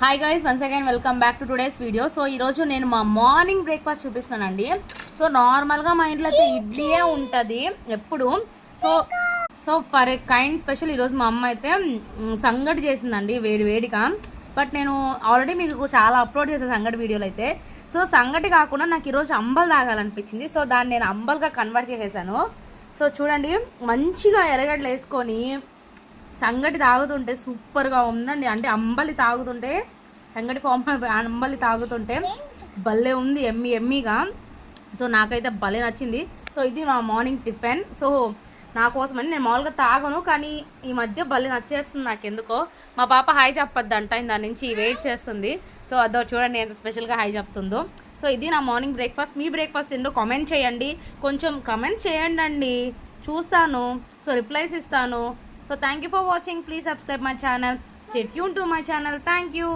Hi guys, once again welcome back to today's video. So ఈరోజు నేను మా morning breakfast చూపిస్తున్నానండి. సో నార్మల్గా మా ఇంట్లో అయితే ఇడ్లీయే ఉంటుంది ఎప్పుడు. So for a kind special ఈరోజు మా అమ్మ అయితే సంగటి చేసిందండి వేడిగా. బట్ నేను ఆల్రెడీ మీకు చాలా అప్లోడ్ చేశాను సంగటి వీడియోలు అయితే. సో సంగటి కాకుండా నాకు ఈరోజు అంబల్ తాగాలనిపించింది. సో దాన్ని నేను అంబల్గా కన్వర్ట్ చేసేసాను. సో చూడండి, మంచిగా ఎర్రగడ్డలు వేసుకొని సంగటి తాగుతుంటే సూపర్గా ఉందండి. అంటే అంబలి తాగుతుంటే, సంగటి ఫామ్ అంబలి తాగుతుంటే భలే ఉంది, ఎమ్మీగా. సో నాకైతే భలే నచ్చింది. సో ఇది నా మార్నింగ్ టిఫిన్. సో నా కోసమని నేను మామూలుగా తాగను, కానీ ఈ మధ్య భలే నచ్చేస్తుంది నాకు ఎందుకో. మా పాప హాయ్ చెప్పొద్దంట, దాని నుంచి వెయిట్ చేస్తుంది. సో అదో చూడండి ఎంత స్పెషల్గా హాయ్ చెప్తుందో. సో ఇది నా మార్నింగ్ బ్రేక్ఫాస్ట్. మీ బ్రేక్ఫాస్ట్ ఏంటో కామెంట్ చేయండి, కొంచెం కామెంట్ చేయండి అండి, చూస్తాను. సో రిప్లైస్ ఇస్తాను. So thank you for watching. Please subscribe my channel. Stay tuned to my channel. Thank you.